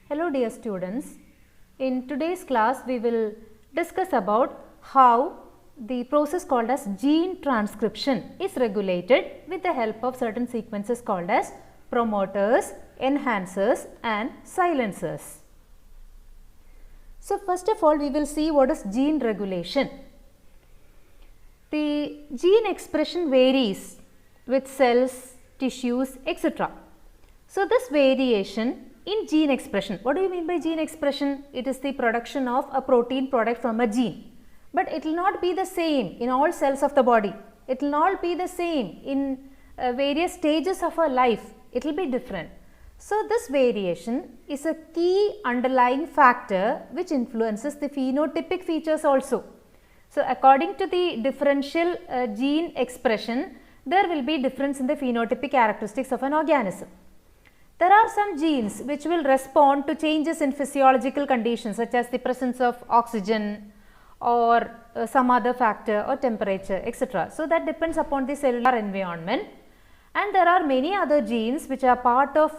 Hello dear students, in today's class we will discuss about how the process called as gene transcription is regulated with the help of certain sequences called as promoters, enhancers and silencers. So first of all we will see what is gene regulation. The gene expression varies with cells, tissues, etc. So this variation in gene expression, what do you mean by gene expression? It is the production of a protein product from a gene, but it will not be the same in all cells of the body. It will not be the same in various stages of our life. It will be different. So this variation is a key underlying factor which influences the phenotypic features also. So according to the differential gene expression, there will be difference in the phenotypic characteristics of an organism. There are some genes which will respond to changes in physiological conditions such as the presence of oxygen or some other factor or temperature, etc. So that depends upon the cellular environment, and there are many other genes which are part of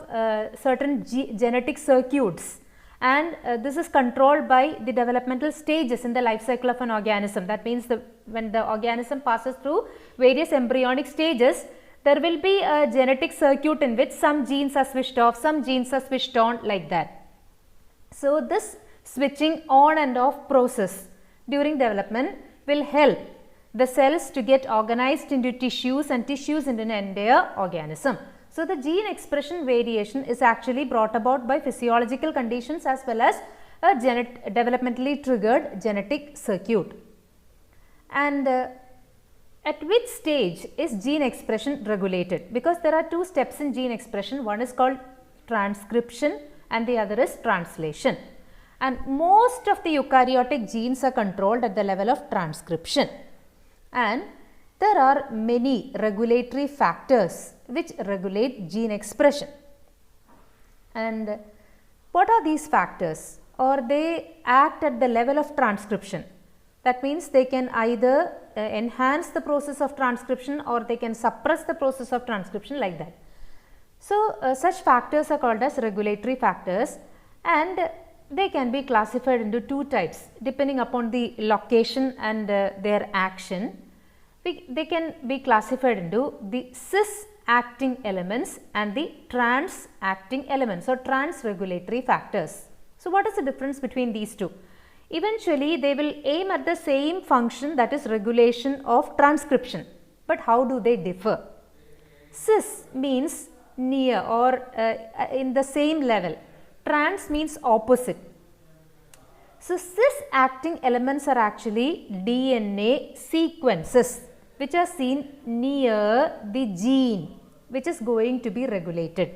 certain genetic circuits, and this is controlled by the developmental stages in the life cycle of an organism. That means when the organism passes through various embryonic stages, there will be a genetic circuit in which some genes are switched off, some genes are switched on, like that. So this switching on and off process during development will help the cells to get organized into tissues and tissues into an entire organism. So the gene expression variation is actually brought about by physiological conditions as well as a developmentally triggered genetic circuit. And at which stage is gene expression regulated? Because there are two steps in gene expression. One is called transcription and the other is translation. And most of the eukaryotic genes are controlled at the level of transcription. And there are many regulatory factors which regulate gene expression. And what are these factors? Or they act at the level of transcription. That means they can either enhance the process of transcription or they can suppress the process of transcription, like that. So such factors are called as regulatory factors, and they can be classified into two types depending upon the location and their action. They can be classified into the cis acting elements and the trans acting elements or trans regulatory factors. So what is the difference between these two? Eventually they will aim at the same function, that is regulation of transcription, but how do they differ? Cis means near or in the same level, trans means opposite. So cis acting elements are actually DNA sequences which are seen near the gene which is going to be regulated.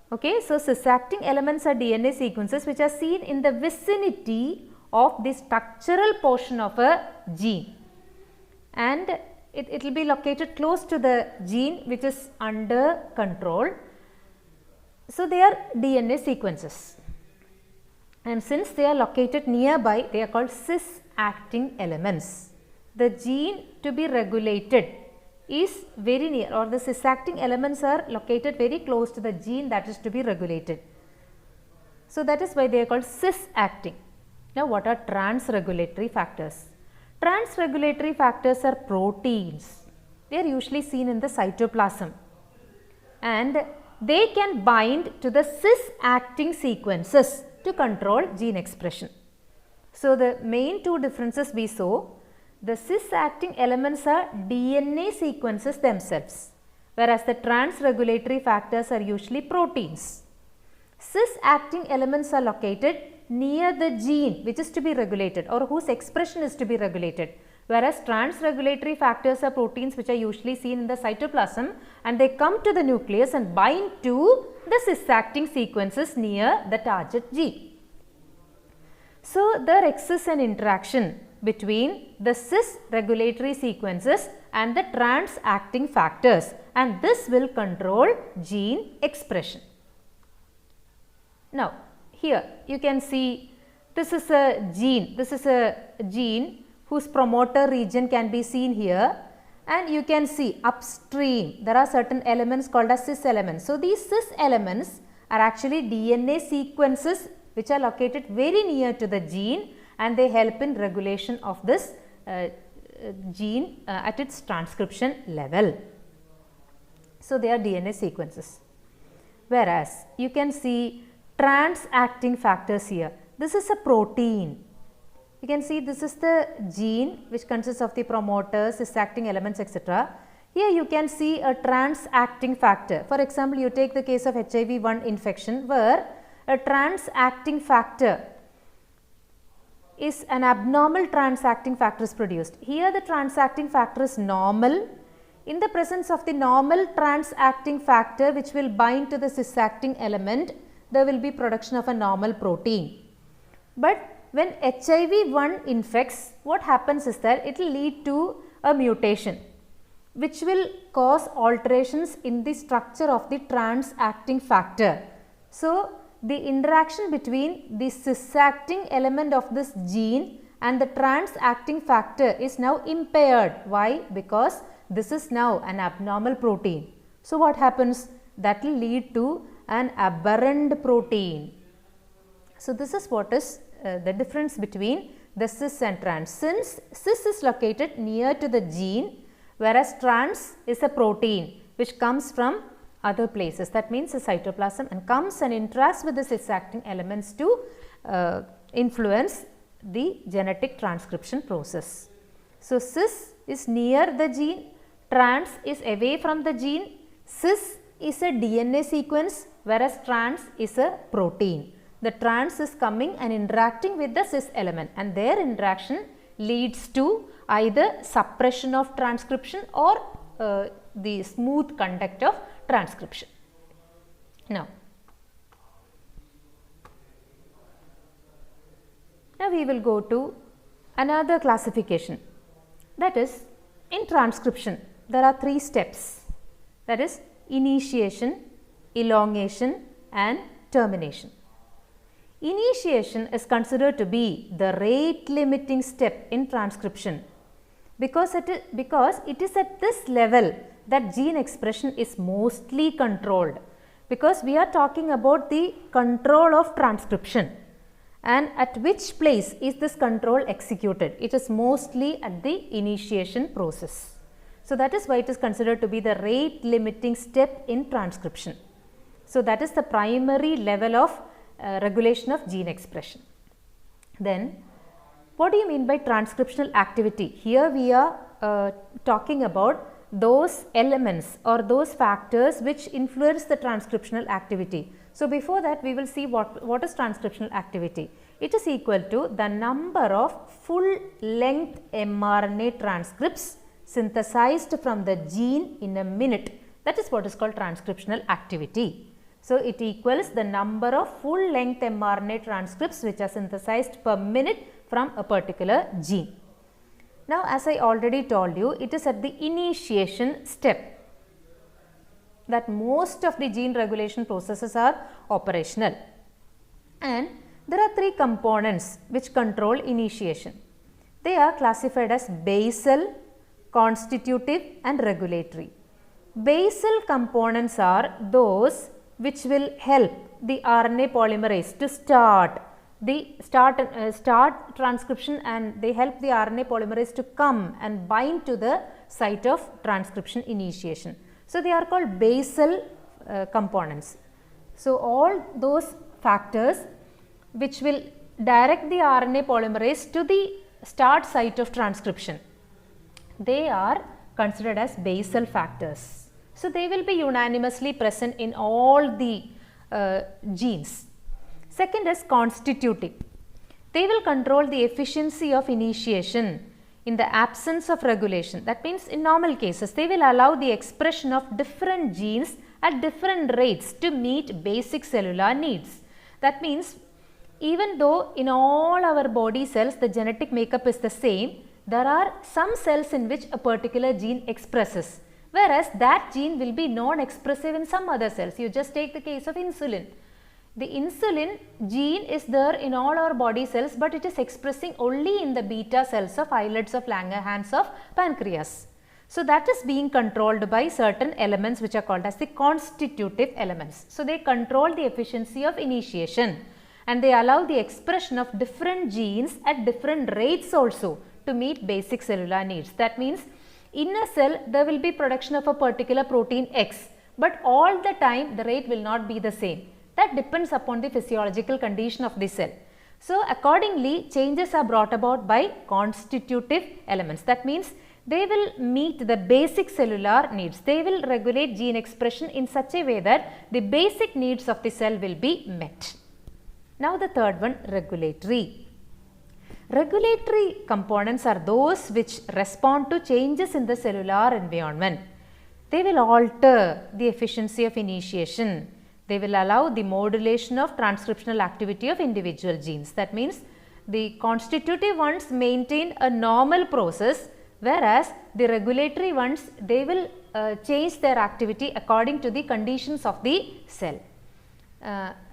Okay, so cis-acting elements are DNA sequences which are seen in the vicinity of the structural portion of a gene, and it will be located close to the gene which is under control. So they are DNA sequences, and since they are located nearby, they are called cis-acting elements. The gene to be regulated is very near, or the cis-acting elements are located very close to the gene that is to be regulated. So that is why they are called cis-acting. Now what are trans-regulatory factors? Trans-regulatory factors are proteins. They are usually seen in the cytoplasm, and they can bind to the cis-acting sequences to control gene expression. So the main two differences we saw: the cis-acting elements are DNA sequences themselves, whereas the trans-regulatory factors are usually proteins. Cis-acting elements are located near the gene which is to be regulated or whose expression is to be regulated, whereas trans-regulatory factors are proteins which are usually seen in the cytoplasm, and they come to the nucleus and bind to the cis-acting sequences near the target gene. So there exists an interaction between the cis regulatory sequences and the trans acting factors, and this will control gene expression. Now here you can see this is a gene whose promoter region can be seen here, and you can see upstream there are certain elements called as cis elements. So these cis elements are actually DNA sequences which are located very near to the gene, and they help in regulation of this gene at its transcription level. So, they are DNA sequences. Whereas, you can see trans-acting factors here. This is a protein. You can see this is the gene which consists of the promoters, cis-acting elements, etc. Here you can see a trans-acting factor. For example, you take the case of HIV-1 infection where a trans-acting factor is an abnormal trans-acting factor is produced. Here the trans-acting factor is normal. In the presence of the normal trans-acting factor which will bind to the cis-acting element, there will be production of a normal protein. But when HIV-1 infects, what happens is that it will lead to a mutation which will cause alterations in the structure of the trans-acting factor. So, the interaction between the cis-acting element of this gene and the trans-acting factor is now impaired. Why? Because this is now an abnormal protein. So, what happens? That will lead to an aberrant protein. So, this is what is the difference between the cis and trans. Since cis is located near to the gene, whereas trans is a protein which comes from other places, that means the cytoplasm, and comes and interacts with the cis-acting elements to influence the genetic transcription process. So, cis is near the gene, trans is away from the gene. Cis is a DNA sequence, whereas trans is a protein. The trans is coming and interacting with the cis element, and their interaction leads to either suppression of transcription or the smooth conduct of transcription. Now we will go to another classification, that is, in transcription there are 3 steps, that is initiation, elongation and termination. Initiation is considered to be the rate limiting step in transcription because it is at this level that gene expression is mostly controlled, because we are talking about the control of transcription, and at which place is this control executed? It is mostly at the initiation process. So, that is why it is considered to be the rate limiting step in transcription. So, that is the primary level of regulation of gene expression. Then, what do you mean by transcriptional activity? Here we are talking about those elements or those factors which influence the transcriptional activity. So, before that we will see what is transcriptional activity. It is equal to the number of full length mRNA transcripts synthesized from the gene in a minute. That is what is called transcriptional activity. So, it equals the number of full length mRNA transcripts which are synthesized per minute from a particular gene. Now, as I already told you, it is at the initiation step that most of the gene regulation processes are operational, and there are 3 components which control initiation. They are classified as basal, constitutive and regulatory. Basal components are those which will help the RNA polymerase to start transcription, and they help the RNA polymerase to come and bind to the site of transcription initiation. So, they are called basal components. So, all those factors which will direct the RNA polymerase to the start site of transcription, they are considered as basal factors. So, they will be unanimously present in all the genes. Second is constitutive. They will control the efficiency of initiation in the absence of regulation. That means, in normal cases, they will allow the expression of different genes at different rates to meet basic cellular needs. That means, even though in all our body cells the genetic makeup is the same, there are some cells in which a particular gene expresses, whereas that gene will be non-expressive in some other cells. You just take the case of insulin. The insulin gene is there in all our body cells, but it is expressing only in the beta cells of islets of Langerhans of pancreas. So that is being controlled by certain elements which are called as the constitutive elements. So they control the efficiency of initiation and they allow the expression of different genes at different rates also to meet basic cellular needs. That means in a cell there will be production of a particular protein X, but all the time the rate will not be the same. That depends upon the physiological condition of the cell. So accordingly changes are brought about by constitutive elements. That means they will meet the basic cellular needs. They will regulate gene expression in such a way that the basic needs of the cell will be met. Now the third one, regulatory. Regulatory components are those which respond to changes in the cellular environment. They will alter the efficiency of initiation. They will allow the modulation of transcriptional activity of individual genes. That means the constitutive ones maintain a normal process, whereas the regulatory ones, they will change their activity according to the conditions of the cell.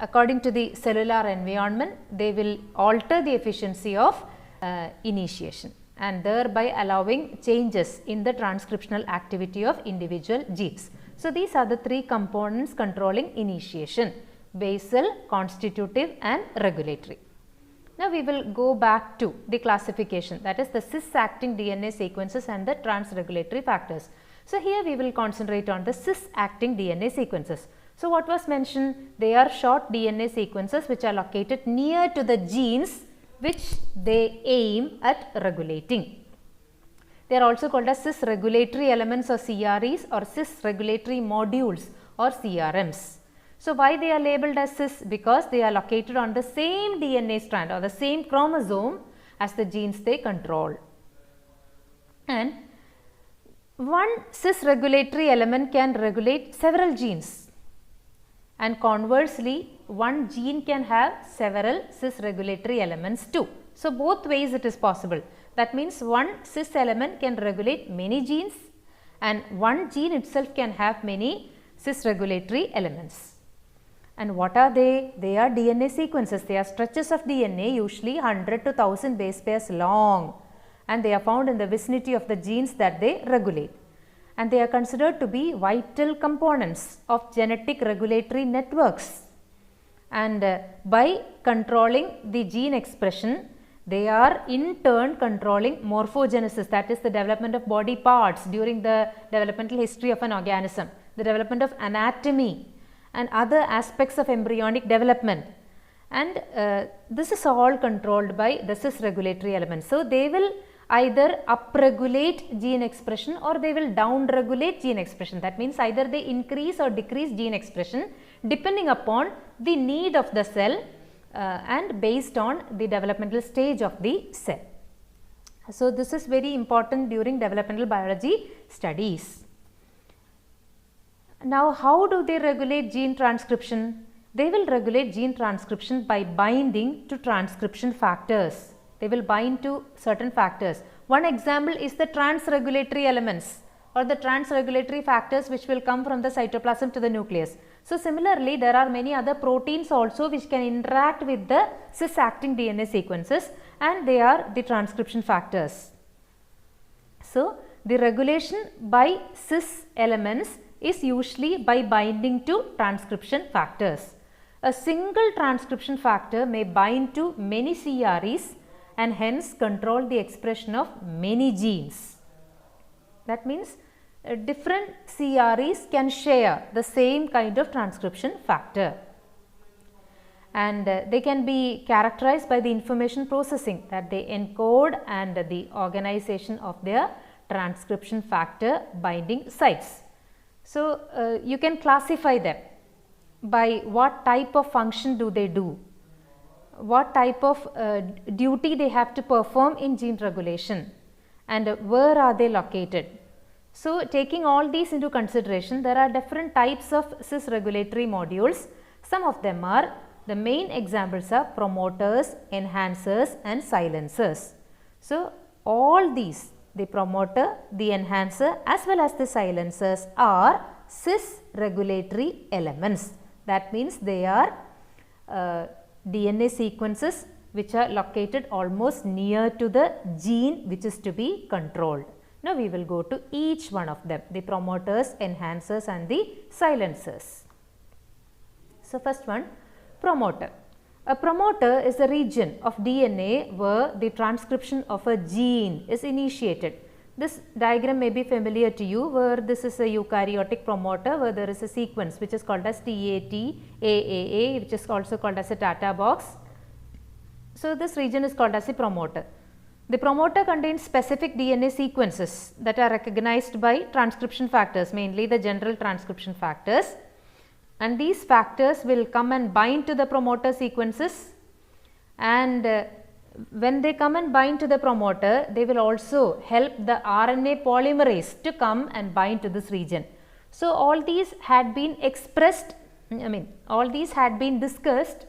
According to the cellular environment, they will alter the efficiency of initiation and thereby allowing changes in the transcriptional activity of individual genes. So these are the three components controlling initiation: basal, constitutive and regulatory. Now we will go back to the classification, that is the cis-acting DNA sequences and the trans-regulatory factors. So here we will concentrate on the cis-acting DNA sequences. So what was mentioned? They are short DNA sequences which are located near to the genes which they aim at regulating. They are also called as cis-regulatory elements or CREs or cis-regulatory modules or CRMs. So why they are labeled as cis? Because they are located on the same DNA strand or the same chromosome as the genes they control. And one cis-regulatory element can regulate several genes, and conversely one gene can have several cis-regulatory elements too. So both ways it is possible. That means one cis element can regulate many genes and one gene itself can have many cis-regulatory elements. And what are they? They are DNA sequences. They are stretches of DNA, usually 100 to 1000 base pairs long, and they are found in the vicinity of the genes that they regulate. And they are considered to be vital components of genetic regulatory networks. And by controlling the gene expression, they are in turn controlling morphogenesis, that is the development of body parts during the developmental history of an organism, the development of anatomy and other aspects of embryonic development. And this is all controlled by the cis-regulatory elements. So they will either upregulate gene expression or they will downregulate gene expression. That means either they increase or decrease gene expression depending upon the need of the cell and based on the developmental stage of the cell. So this is very important during developmental biology studies. Now how do they regulate gene transcription? They will regulate gene transcription by binding to transcription factors. They will bind to certain factors. One example is the trans-regulatory elements or the trans-regulatory factors which will come from the cytoplasm to the nucleus. So similarly, there are many other proteins also which can interact with the cis-acting DNA sequences, and they are the transcription factors. So the regulation by cis elements is usually by binding to transcription factors. A single transcription factor may bind to many CREs and hence control the expression of many genes. That means different CREs can share the same kind of transcription factor, and they can be characterized by the information processing that they encode and the organization of their transcription factor binding sites. So you can classify them by what type of function do they do, what type of duty they have to perform in gene regulation, and where are they located. So taking all these into consideration, there are different types of cis-regulatory modules. Some of them are, the main examples are promoters, enhancers and silencers. So all these, the promoter, the enhancer as well as the silencers, are cis-regulatory elements. That means they are DNA sequences which are located almost near to the gene which is to be controlled. Now we will go to each one of them, the promoters, enhancers and the silencers. So first one, promoter. A promoter is a region of DNA where the transcription of a gene is initiated. This diagram may be familiar to you, where this is a eukaryotic promoter where there is a sequence which is called as TAT-AAA, which is also called as a Tata box. So this region is called as a promoter. The promoter contains specific DNA sequences that are recognized by transcription factors, mainly the general transcription factors, and these factors will come and bind to the promoter sequences, and when they come and bind to the promoter, they will also help the RNA polymerase to come and bind to this region. So all these had been expressed, all these had been discussed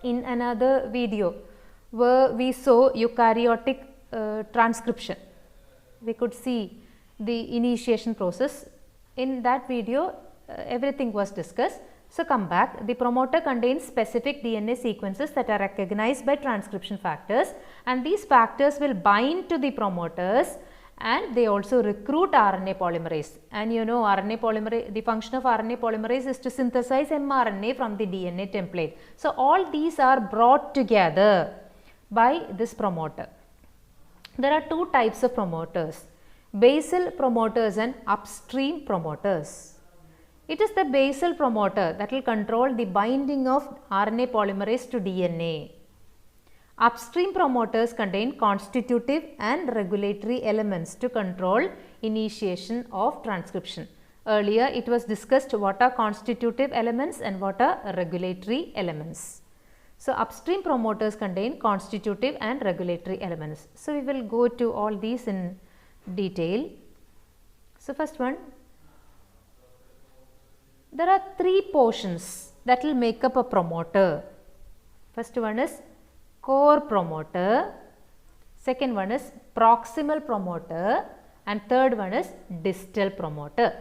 in another video where we saw eukaryotic transcription. We could see the initiation process. In that video, everything was discussed. So come back, the promoter contains specific DNA sequences that are recognized by transcription factors, and these factors will bind to the promoters, and they also recruit RNA polymerase. And you know, RNA polymerase, the function of RNA polymerase is to synthesize mRNA from the DNA template. So all these are brought together by this promoter. There are two types of promoters, basal promoters and upstream promoters. It is the basal promoter that will control the binding of RNA polymerase to DNA. Upstream promoters contain constitutive and regulatory elements to control initiation of transcription. Earlier it was discussed what are constitutive elements and what are regulatory elements. So upstream promoters contain constitutive and regulatory elements. So we will go to all these in detail. So first one, there are three portions that will make up a promoter. First one is core promoter, second one is proximal promoter, and third one is distal promoter.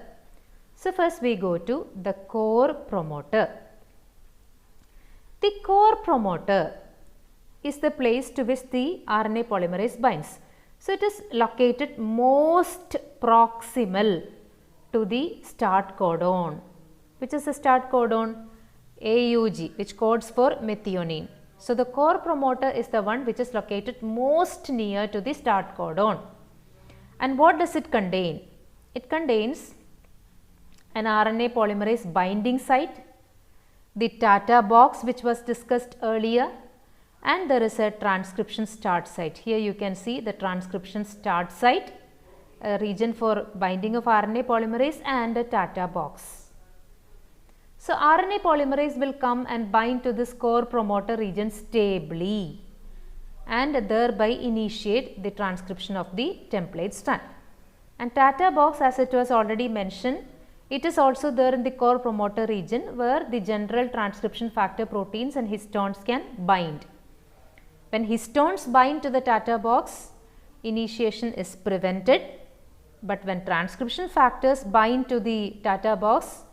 So first we go to the core promoter. The core promoter is the place to which the RNA polymerase binds. So it is located most proximal to the start codon. Which is the start codon? AUG, which codes for methionine. So the core promoter is the one which is located most near to the start codon. And what does it contain? It contains an RNA polymerase binding site, the Tata box which was discussed earlier, and there is a transcription start site. Here you can see the transcription start site, a region for binding of RNA polymerase, and a Tata box. So RNA polymerase will come and bind to this core promoter region stably and thereby initiate the transcription of the template strand. And Tata box, as it was already mentioned, it is also there in the core promoter region where the general transcription factor proteins and histones can bind. When histones bind to the Tata box, initiation is prevented, but when transcription factors bind to the Tata box,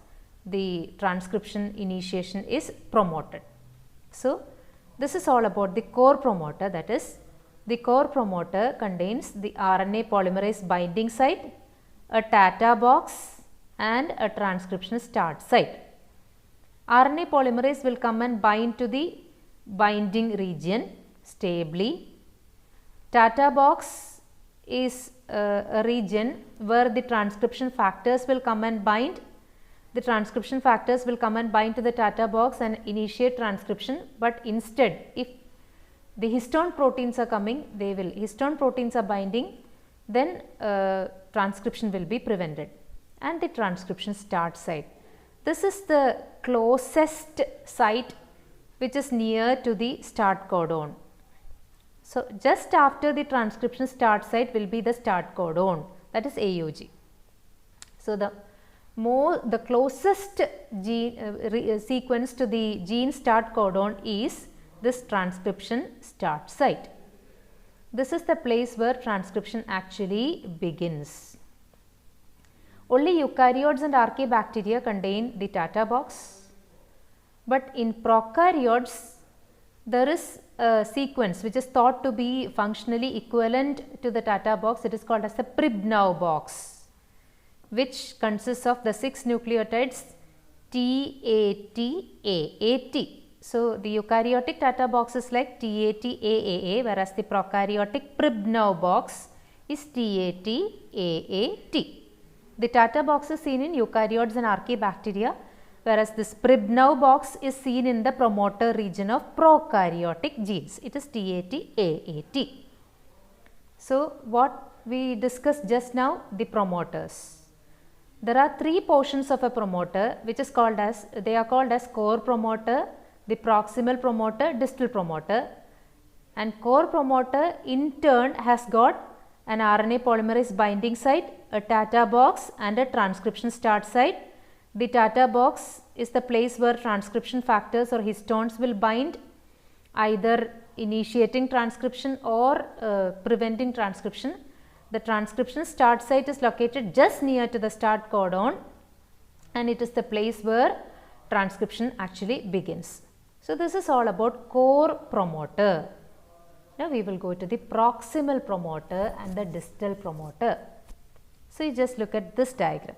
the transcription initiation is promoted. So this is all about the core promoter, that is, the core promoter contains the RNA polymerase binding site, a Tata box and a transcription start site. RNA polymerase will come and bind to the binding region stably. Tata box is a region where the transcription factors will come and bind. The transcription factors will come and bind to the Tata box and initiate transcription, but instead if the histone proteins are coming, histone proteins are binding, then transcription will be prevented. And the transcription start site. This is the closest site which is near to the start codon. So just after the transcription start site will be the start codon, that is AUG. So the closest gene sequence to the gene start codon is this transcription start site. This is the place where transcription actually begins. Only eukaryotes and archaebacteria contain the Tata box, but in prokaryotes there is a sequence which is thought to be functionally equivalent to the Tata box. It is called as the Pribnow box, which consists of the 6 nucleotides TAT-AAT. So, the eukaryotic Tata box is like TAT-AAA, whereas the prokaryotic Pribnow box is TAT-AAT. The Tata box is seen in eukaryotes and archaebacteria, whereas this Pribnow box is seen in the promoter region of prokaryotic genes. It is TAT-AAT. So, what we discussed just now, the promoters. There are 3 portions of a promoter which is called as, they are called as core promoter, the proximal promoter, distal promoter, and core promoter in turn has got an RNA polymerase binding site, a Tata box and a transcription start site. The Tata box is the place where transcription factors or histones will bind, either initiating transcription or preventing transcription. The transcription start site is located just near to the start codon, and it is the place where transcription actually begins. So, this is all about core promoter. Now, we will go to the proximal promoter and the distal promoter. So, you just look at this diagram.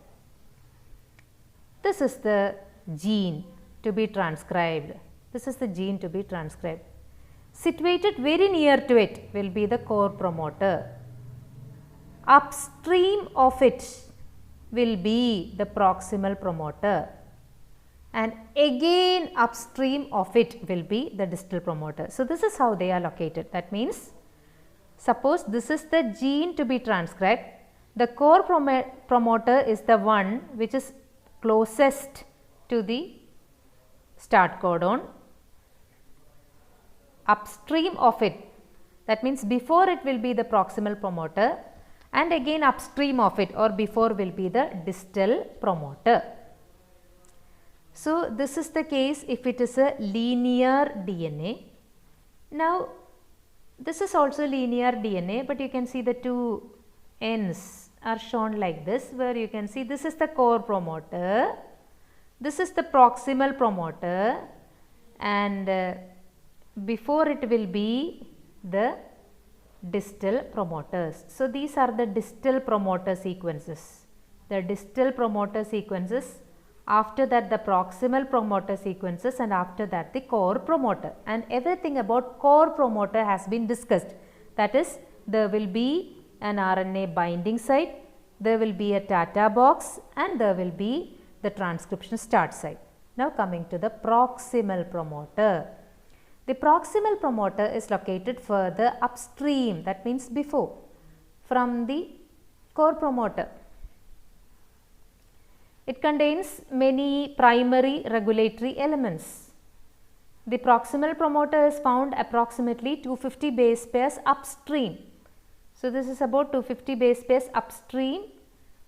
This is the gene to be transcribed. This is the gene to be transcribed. Situated very near to it will be the core promoter. Upstream of it will be the proximal promoter, and again upstream of it will be the distal promoter. So, this is how they are located. That means, suppose this is the gene to be transcribed, the core promoter is the one which is closest to the start codon. Upstream of it, that means before it will be the proximal promoter, and again upstream of it or before will be the distal promoter. So, this is the case if it is a linear DNA. Now, this is also linear DNA, but you can see the 2 ends are shown like this, where you can see this is the core promoter, this is the proximal promoter, and before it will be the distal promoters. So, these are the distal promoter sequences. The distal promoter sequences, after that the proximal promoter sequences, and after that the core promoter, and everything about core promoter has been discussed. That is, there will be an RNA binding site, there will be a Tata box, and there will be the transcription start site. Now, coming to the proximal promoter. The proximal promoter is located further upstream, that means before, from the core promoter. It contains many primary regulatory elements. The proximal promoter is found approximately 250 base pairs upstream. So, this is about 250 base pairs upstream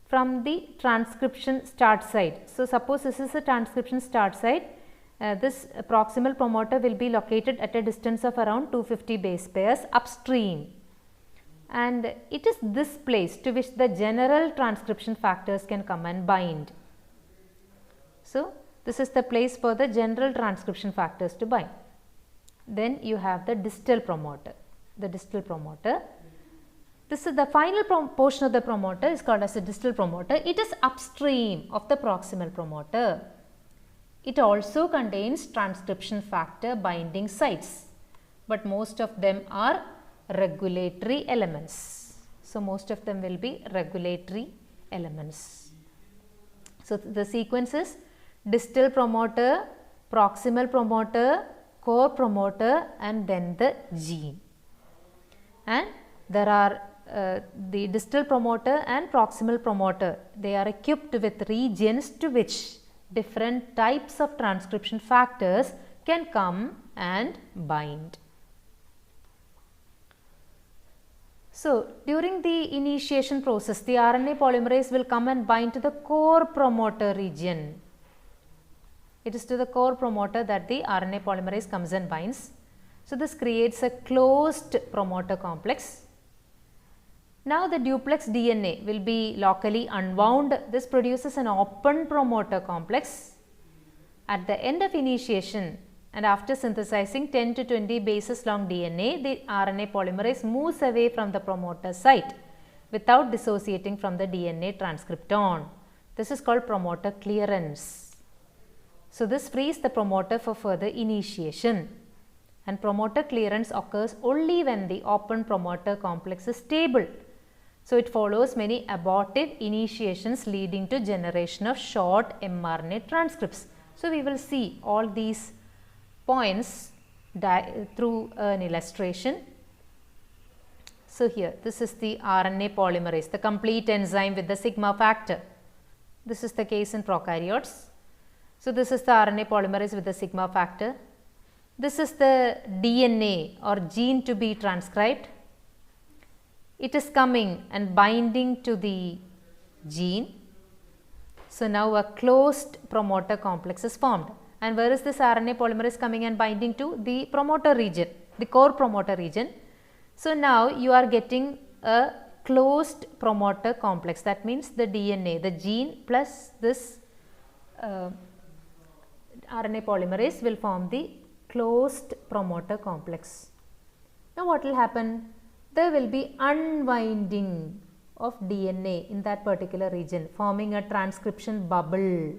from the transcription start site. So, suppose this is a transcription start site. This proximal promoter will be located at a distance of around 250 base pairs upstream, and it is this place to which the general transcription factors can come and bind. So, this is the place for the general transcription factors to bind. Then you have the distal promoter. The distal promoter, this is the final portion of the promoter, is called as a distal promoter. It is upstream of the proximal promoter. It also contains transcription factor binding sites, but most of them are regulatory elements. So, most of them will be regulatory elements. So, the sequence is distal promoter, proximal promoter, core promoter, and then the gene. And there are the distal promoter and proximal promoter, they are equipped with regions to which different types of transcription factors can come and bind. So, during the initiation process, the RNA polymerase will come and bind to the core promoter region. It is to the core promoter that the RNA polymerase comes and binds. So, this creates a closed promoter complex. Now, the duplex DNA will be locally unwound. This produces an open promoter complex. At the end of initiation, and after synthesizing 10 to 20 bases long DNA, the RNA polymerase moves away from the promoter site without dissociating from the DNA transcriptome. This is called promoter clearance. So, this frees the promoter for further initiation, and promoter clearance occurs only when the open promoter complex is stable. So, it follows many abortive initiations leading to generation of short mRNA transcripts. So, we will see all these points through an illustration. So, here this is the RNA polymerase, the complete enzyme with the sigma factor. This is the case in prokaryotes. So, this is the RNA polymerase with the sigma factor. This is the DNA or gene to be transcribed. It is coming and binding to the gene. So, now a closed promoter complex is formed. And where is this RNA polymerase coming and binding to? The promoter region, the core promoter region. So, now you are getting a closed promoter complex. That means the DNA, the gene plus this RNA polymerase will form the closed promoter complex. Now, what will happen? There will be unwinding of DNA in that particular region, forming a transcription bubble.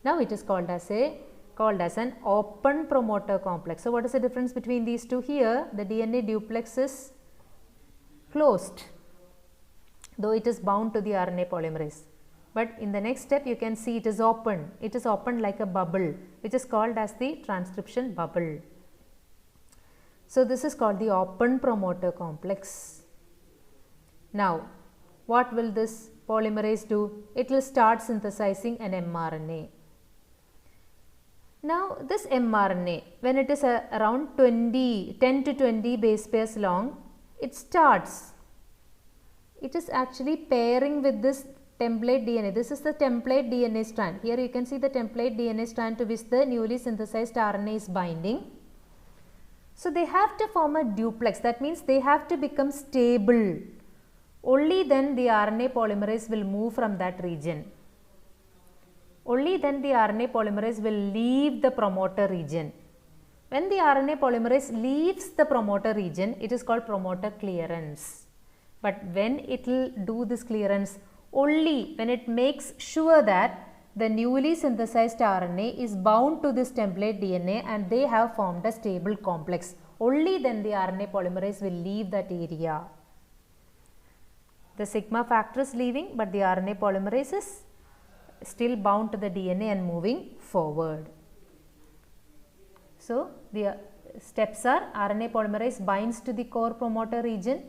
Now, it is called as an open promoter complex. So, what is the difference between these two? Here the DNA duplex is closed, though it is bound to the RNA polymerase, but in the next step you can see it is open. It is opened like a bubble, which is called as the transcription bubble. So, this is called the open promoter complex. Now, what will this polymerase do? It will start synthesizing an mRNA. Now, this mRNA, when it is around 10 to 20 base pairs long, it is actually pairing with this template DNA. This is the template DNA strand. Here you can see the template DNA strand to which the newly synthesized RNA is binding. So, they have to form a duplex. That means they have to become stable. Only then the RNA polymerase will move from that region. Only then the RNA polymerase will leave the promoter region. When the RNA polymerase leaves the promoter region, it is called promoter clearance. But when it will do this clearance? Only when it makes sure that the newly synthesized RNA is bound to this template DNA and they have formed a stable complex. Only then the RNA polymerase will leave that area. The sigma factor is leaving, but the RNA polymerase is still bound to the DNA and moving forward. So, the steps are: RNA polymerase binds to the core promoter region.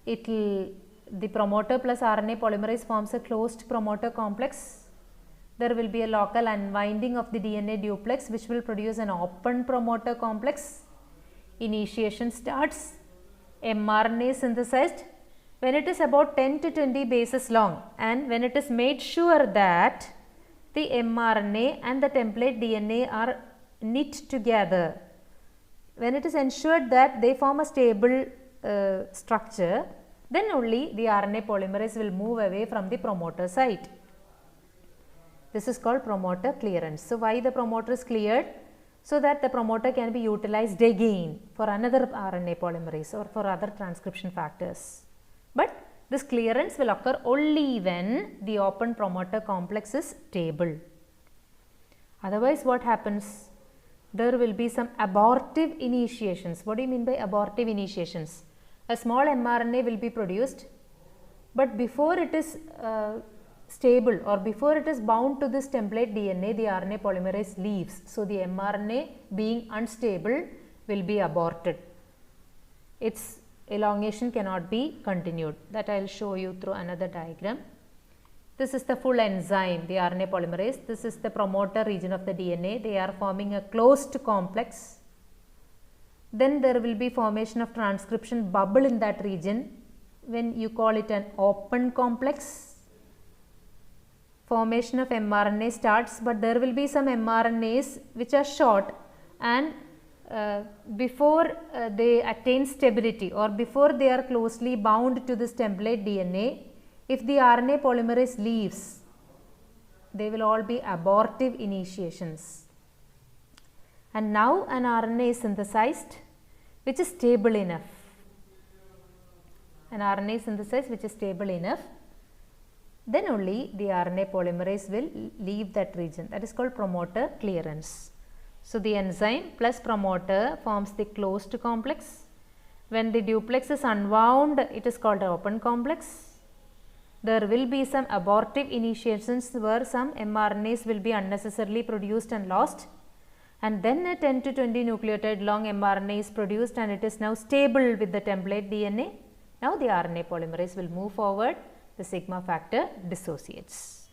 The promoter plus RNA polymerase forms a closed promoter complex. There will be a local unwinding of the DNA duplex which will produce an open promoter complex. Initiation starts. mRNA is synthesized when it is about 10 to 20 bases long, and when it is made sure that the mRNA and the template DNA are knit together. When it is ensured that they form a stable structure, then only the RNA polymerase will move away from the promoter site. This is called promoter clearance. So, why the promoter is cleared? So that the promoter can be utilized again for another RNA polymerase or for other transcription factors. But this clearance will occur only when the open promoter complex is stable. Otherwise, what happens? There will be some abortive initiations. What do you mean by abortive initiations? A small mRNA will be produced, but before it is stable or before it is bound to this template DNA, the RNA polymerase leaves. So, the mRNA being unstable will be aborted. Its elongation cannot be continued. That I will show you through another diagram. This is the full enzyme, the RNA polymerase. This is the promoter region of the DNA. They are forming a closed complex. Then there will be formation of transcription bubble in that region when you call it an open complex. Formation of mRNA starts, but there will be some mRNAs which are short, and before they attain stability or before they are closely bound to this template DNA, if the RNA polymerase leaves, they will all be abortive initiations. and now an RNA is synthesized which is stable enough. An RNA is synthesized which is stable enough, then only the RNA polymerase will leave that region. That is called promoter clearance. So, the enzyme plus promoter forms the closed complex. When the duplex is unwound, it is called an open complex. There will be some abortive initiations where some mRNAs will be unnecessarily produced and lost, and then a 10 to 20 nucleotide long mRNA is produced and it is now stable with the template DNA. Now, the RNA polymerase will move forward, the sigma factor dissociates.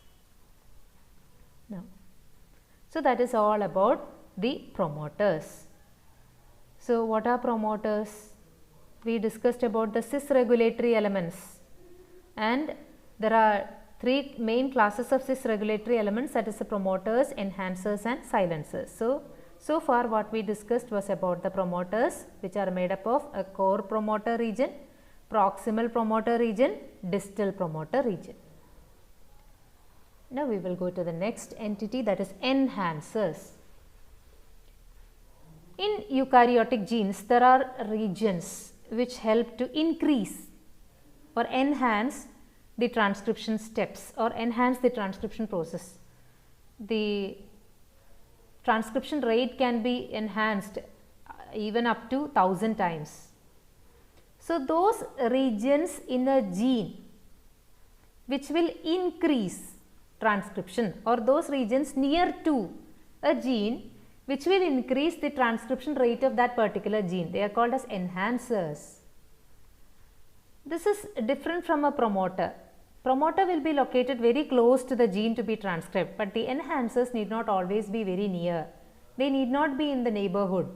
Now, so that is all about the promoters. So, what are promoters? We discussed about the cis regulatory elements, and there are three main classes of cis regulatory elements, that is the promoters, enhancers and silencers. So far what we discussed was about the promoters, which are made up of a core promoter region, proximal promoter region, distal promoter region. Now we will go to the next entity, that is enhancers. In eukaryotic genes, there are regions which help to increase or enhance the transcription steps or enhance the transcription process. The transcription rate can be enhanced even up to 1000 times. So, those regions in a gene which will increase transcription, or those regions near to a gene which will increase the transcription rate of that particular gene, they are called as enhancers. This is different from a promoter. Promoter will be located very close to the gene to be transcribed, but the enhancers need not always be very near. They need not be in the neighborhood.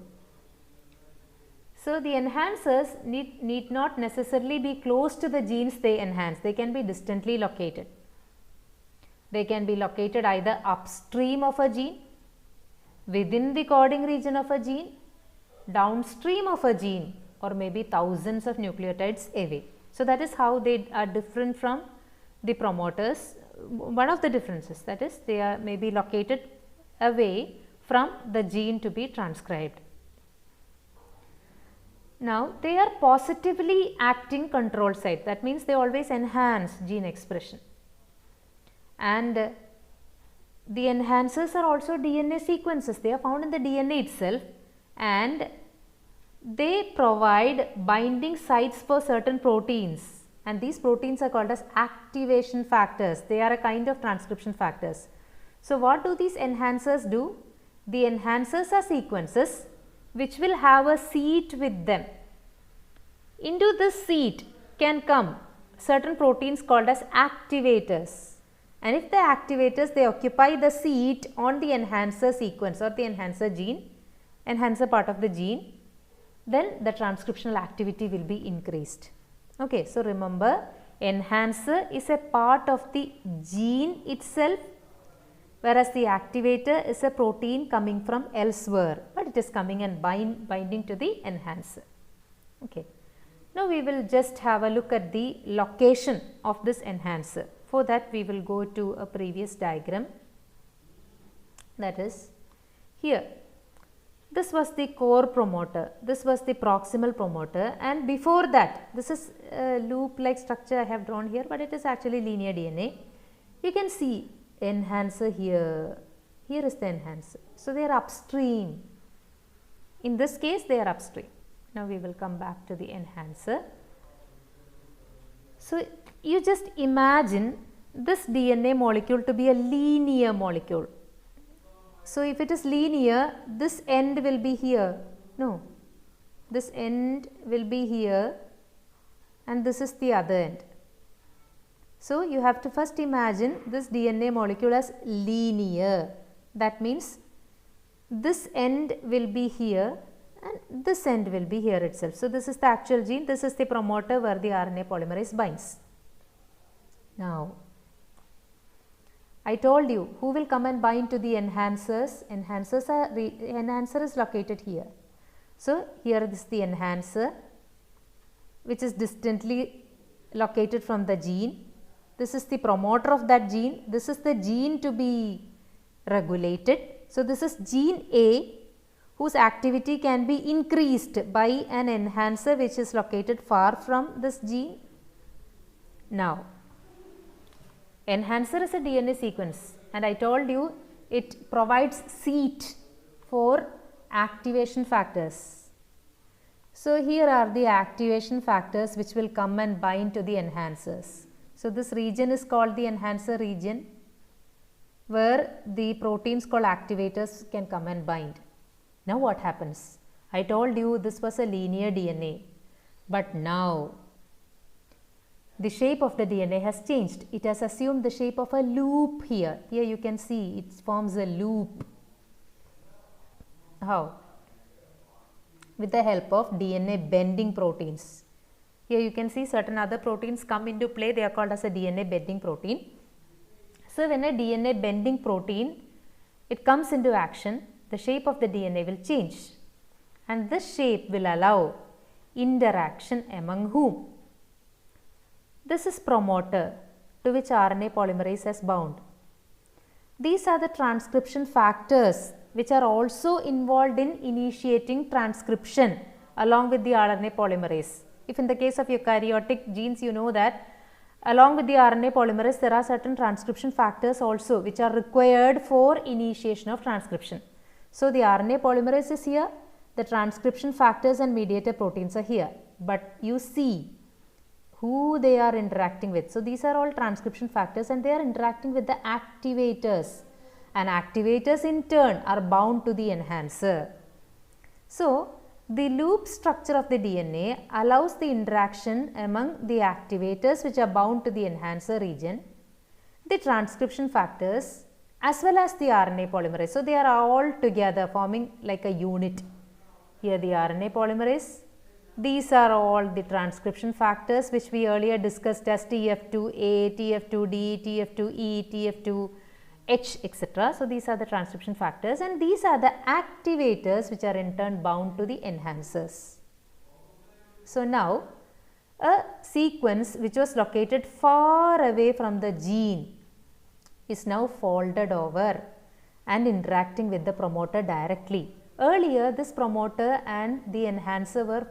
So, the enhancers need not necessarily be close to the genes they enhance. They can be distantly located. They can be located either upstream of a gene, within the coding region of a gene, downstream of a gene, or maybe thousands of nucleotides away. So, that is how they are different from the promoters. One of the differences, that is, they are maybe located away from the gene to be transcribed. Now, they are positively acting control site, that means they always enhance gene expression, and the enhancers are also DNA sequences. They are found in the DNA itself, and they provide binding sites for certain proteins, and these proteins are called as activation factors. They are a kind of transcription factors. So, what do these enhancers do? The enhancers are sequences which will have a seat with them. Into this seat can come certain proteins called as activators, and if the activators, they occupy the seat on the enhancer sequence or the enhancer gene, enhancer part of the gene, then the transcriptional activity will be increased. Okay, so remember, enhancer is a part of the gene itself, whereas the activator is a protein coming from elsewhere, but it is coming and binding to the enhancer. Okay. Now, we will just have a look at the location of this enhancer. For that, we will go to a previous diagram, that is here. This was the core promoter, this was the proximal promoter, and before that, this is a loop like structure I have drawn here, but it is actually linear DNA. You can see enhancer here, here is the enhancer. So, they are upstream. In this case, they are upstream. Now, we will come back to the enhancer. So, you just imagine this DNA molecule to be a linear molecule. So, if it is linear, this end will be here, no, this end will be here and this is the other end. So, you have to first imagine this DNA molecule as linear, that means this end will be here and this end will be here itself. So, this is the actual gene, this is the promoter where the RNA polymerase binds. Now, I told you who will come and bind to the enhancers. Enhancer is located here. So, here is the enhancer which is distantly located from the gene. This is the promoter of that gene. This is the gene to be regulated. So, this is gene A whose activity can be increased by an enhancer which is located far from this gene? Now, enhancer is a DNA sequence, and I told you it provides seat for activation factors. So, here are the activation factors which will come and bind to the enhancers. So, this region is called the enhancer region, where the proteins called activators can come and bind. Now, what happens? I told you this was a linear DNA, but now the shape of the DNA has changed. It has assumed the shape of a loop here. Here you can see it forms a loop. How? With the help of DNA bending proteins. Here you can see certain other proteins come into play. They are called as a DNA bending protein. So, when a DNA bending protein it comes into action, the shape of the DNA will change, and this shape will allow interaction among whom? This is promoter to which RNA polymerase has bound. These are the transcription factors which are also involved in initiating transcription along with the RNA polymerase. If in the case of eukaryotic genes, you know that along with the RNA polymerase there are certain transcription factors also which are required for initiation of transcription. So, the RNA polymerase is here, the transcription factors and mediator proteins are here, but you see who they are interacting with. So, these are all transcription factors and they are interacting with the activators, and activators in turn are bound to the enhancer. So, the loop structure of the DNA allows the interaction among the activators which are bound to the enhancer region, the transcription factors as well as the RNA polymerase. So, they are all together forming like a unit. Here the RNA polymerase. These are all the transcription factors which we earlier discussed as TF2A, TF2D, TF2E, TF2H, etc. So, these are the transcription factors, and these are the activators which are in turn bound to the enhancers. So, now a sequence which was located far away from the gene is now folded over and interacting with the promoter directly. Earlier, this promoter and the enhancer were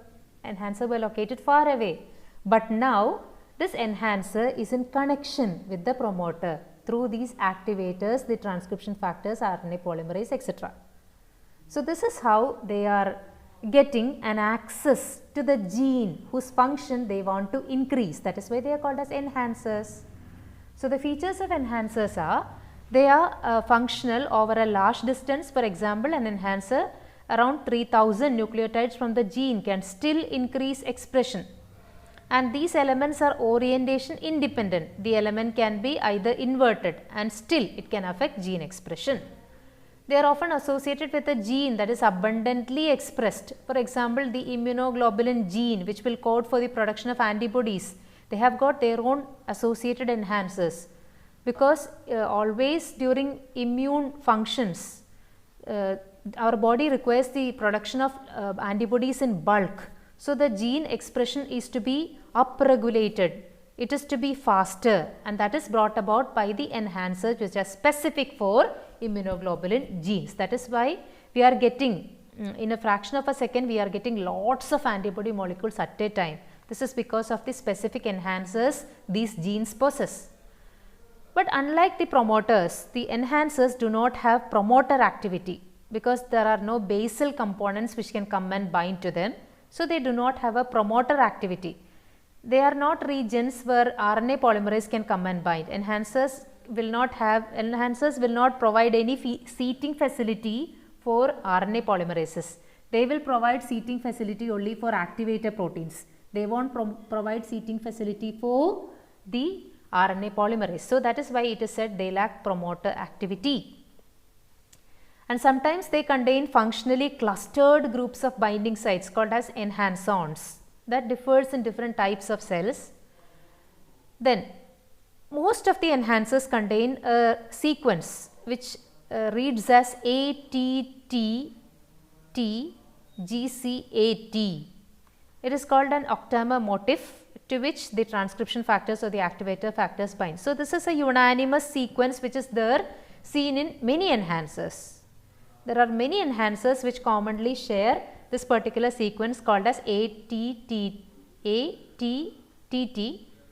located far away, but now this enhancer is in connection with the promoter through these activators, the transcription factors, RNA polymerase, etc. So, this is how they are getting an access to the gene whose function they want to increase. That is why they are called as enhancers. So, the features of enhancers are they are functional over a large distance. For example, an enhancer around 3000 nucleotides from the gene can still increase expression, and these elements are orientation independent. The element can be either inverted and still it can affect gene expression. They are often associated with a gene that is abundantly expressed. For example, the immunoglobulin gene which will code for the production of antibodies, they have got their own associated enhancers, because always during immune functions our body requires the production of antibodies in bulk. So, the gene expression is to be upregulated, it is to be faster, and that is brought about by the enhancers which are specific for immunoglobulin genes. That is why we are getting in a fraction of a second we are getting lots of antibody molecules at a time. This is because of the specific enhancers these genes possess. But unlike the promoters, the enhancers do not have promoter activity, because there are no basal components which can come and bind to them. So, they do not have a promoter activity. They are not regions where RNA polymerase can come and bind. Enhancers will not provide any seating facility for RNA polymerases. They will provide seating facility only for activator proteins. They won't provide seating facility for the RNA polymerase. So, that is why it is said they lack promoter activity. And sometimes they contain functionally clustered groups of binding sites called as enhancons. That differs in different types of cells. Then most of the enhancers contain a sequence which reads as ATTTGCAT. It is called an octamer motif to which the transcription factors or the activator factors bind. So, this is a unanimous sequence which is there seen in many enhancers. There are many enhancers which commonly share this particular sequence called as ATTT,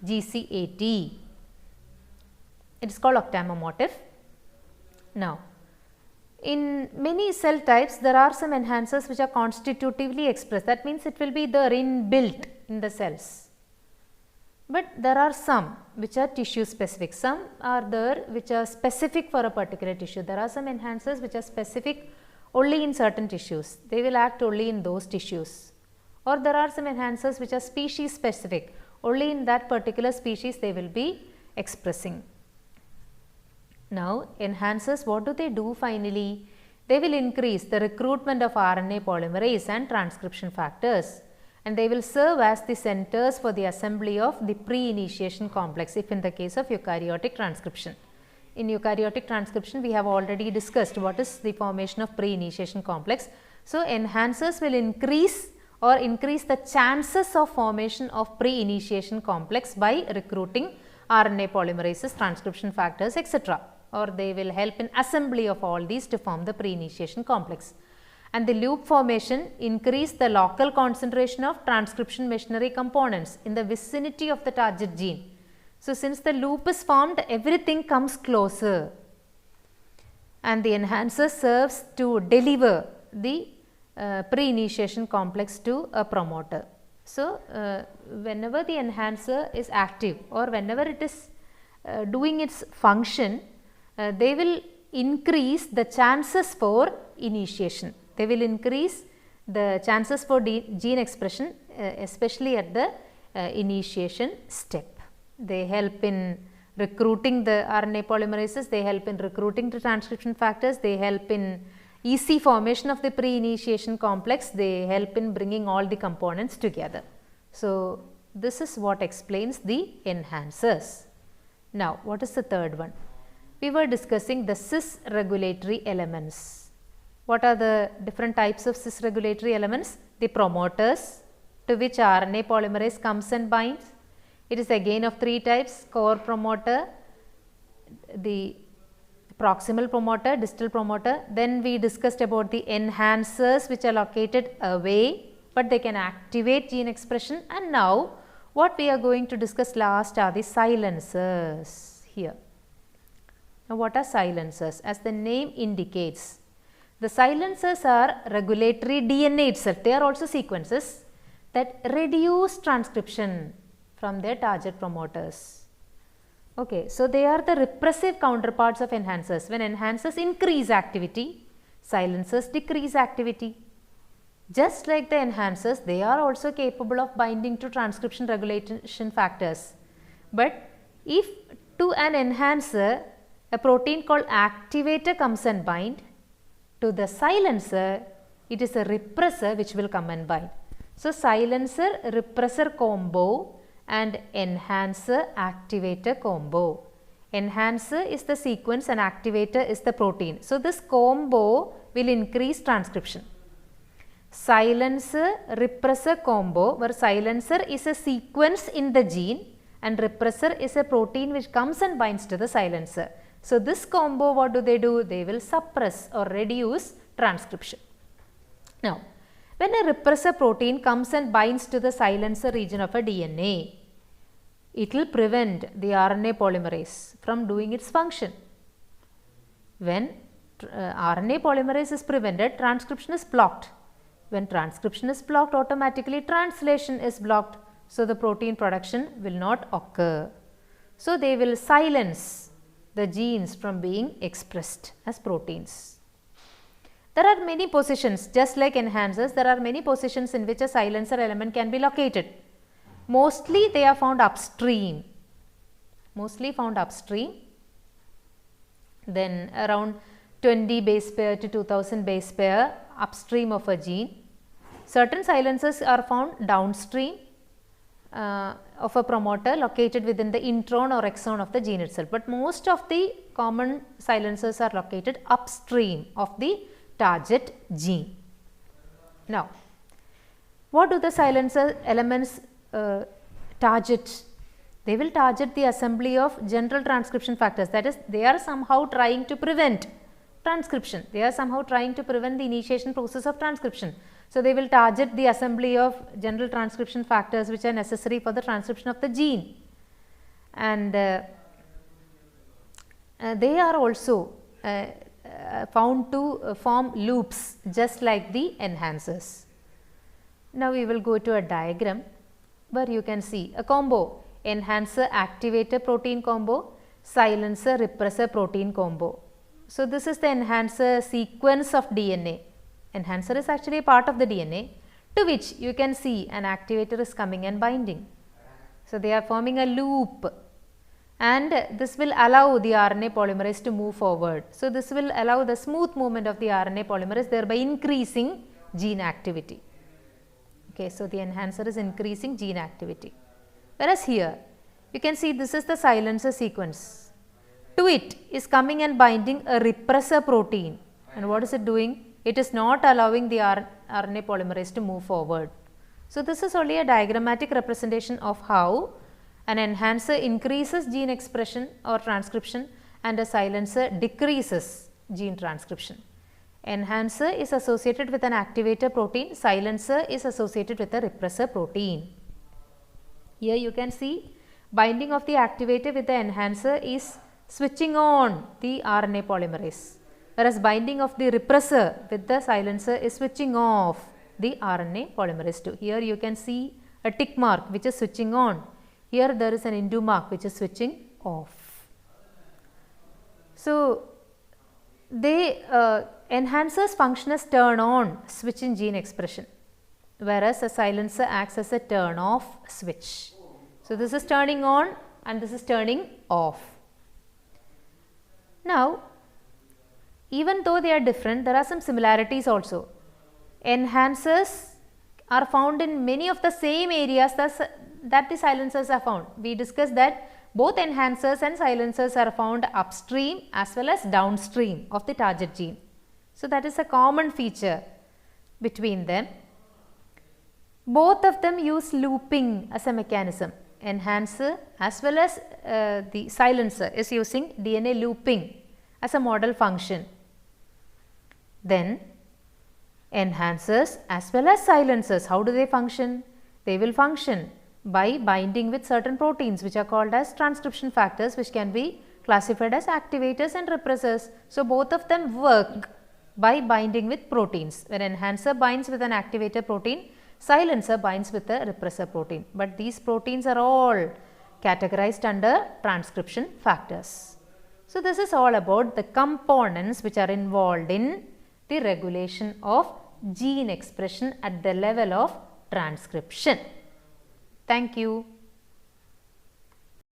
GCAT. It is called octamomotive. Now, in many cell types, there are some enhancers which are constitutively expressed. That means it will be there inbuilt in the cells. But there are some which are tissue specific. Some are there which are specific for a particular tissue. There are some enhancers which are specific only in certain tissues. They will act only in those tissues. Or there are some enhancers which are species specific. Only in that particular species they will be expressing. Now, enhancers, what do they do finally? They will increase the recruitment of RNA polymerase and transcription factors, and they will serve as the centers for the assembly of the pre-initiation complex if in the case of eukaryotic transcription. In eukaryotic transcription, we have already discussed what is the formation of pre-initiation complex. So, enhancers will increase the chances of formation of pre-initiation complex by recruiting RNA polymerases, transcription factors, etc. Or they will help in assembly of all these to form the pre-initiation complex. And the loop formation increase the local concentration of transcription machinery components in the vicinity of the target gene. So, since the loop is formed, everything comes closer, and the enhancer serves to deliver the pre-initiation complex to a promoter. So, whenever the enhancer is active or whenever it is doing its function, they will increase the chances for initiation. They will increase the chances for gene expression, especially at the initiation step. They help in recruiting the RNA polymerases, they help in recruiting the transcription factors, they help in easy formation of the pre-initiation complex, they help in bringing all the components together. So, this is what explains the enhancers. Now, what is the third one? We were discussing the cis regulatory elements. What are the different types of cis regulatory elements? The promoters, to which RNA polymerase comes and binds. It is again of three types: core promoter, the proximal promoter, distal promoter. Then we discussed about the enhancers which are located away, but they can activate gene expression. And now what we are going to discuss last are the silencers here. Now, what are silencers? As the name indicates, the silencers are regulatory DNA itself. They are also sequences that reduce transcription from their target promoters. Okay, so they are the repressive counterparts of enhancers. When enhancers increase activity, silencers decrease activity. Just like the enhancers, they are also capable of binding to transcription regulation factors. But if to an enhancer a protein called activator comes and bind, to the silencer it is a repressor which will come and bind. So, silencer repressor combo and enhancer activator combo. Enhancer is the sequence and activator is the protein. So, this combo will increase transcription. Silencer repressor combo, where silencer is a sequence in the gene and repressor is a protein which comes and binds to the silencer. So, this combo, what do? They will suppress or reduce transcription. Now, when a repressor protein comes and binds to the silencer region of a DNA, it will prevent the RNA polymerase from doing its function. When RNA polymerase is prevented, transcription is blocked. When transcription is blocked, automatically translation is blocked. So, the protein production will not occur. So, they will silence the genes from being expressed as proteins. There are many positions, just like enhancers, there are many positions in which a silencer element can be located. Mostly they are found upstream, then around 20 base pair to 2000 base pair upstream of a gene. Certain silencers are found downstream of a promoter located within the intron or exon of the gene itself, but most of the common silencers are located upstream of the target gene. Now, what do the silencer elements target? They will target the assembly of general transcription factors, that is, they are somehow trying to prevent transcription. They are somehow trying to prevent the initiation process of transcription. So, they will target the assembly of general transcription factors which are necessary for the transcription of the gene, and they are also found to form loops just like the enhancers. Now, we will go to a diagram where you can see a combo: enhancer activator protein combo, silencer repressor protein combo. So, this is the enhancer sequence of DNA. Enhancer is actually a part of the DNA, to which you can see an activator is coming and binding. So, they are forming a loop, and this will allow the RNA polymerase to move forward. So, this will allow the smooth movement of the RNA polymerase, thereby increasing gene activity. Okay, so, the enhancer is increasing gene activity. Whereas here you can see this is the silencer sequence. To it is coming and binding a repressor protein, and what is it doing? It is not allowing the RNA polymerase to move forward. So, this is only a diagrammatic representation of how an enhancer increases gene expression or transcription and a silencer decreases gene transcription. Enhancer is associated with an activator protein, silencer is associated with a repressor protein. Here you can see binding of the activator with the enhancer is switching on the RNA polymerase, whereas binding of the repressor with the silencer is switching off the RNA polymerase 2. Here you can see a tick mark which is switching on. Here there is an into mark which is switching off. So, they enhancers function as turn on switch in gene expression, whereas a silencer acts as a turn off switch. So, this is turning on and this is turning off. Now, even though they are different, there are some similarities also. Enhancers are found in many of the same areas that the silencers are found. We discussed that both enhancers and silencers are found upstream as well as downstream of the target gene. So, that is a common feature between them. Both of them use looping as a mechanism. Enhancer as well as the silencer is using DNA looping as a model function. Then enhancers as well as silencers, how do they function? They will function by binding with certain proteins which are called as transcription factors, which can be classified as activators and repressors. So, both of them work by binding with proteins. When enhancer binds with an activator protein, silencer binds with a repressor protein, but these proteins are all categorized under transcription factors. So, this is all about the components which are involved in the regulation of gene expression at the level of transcription. Thank you.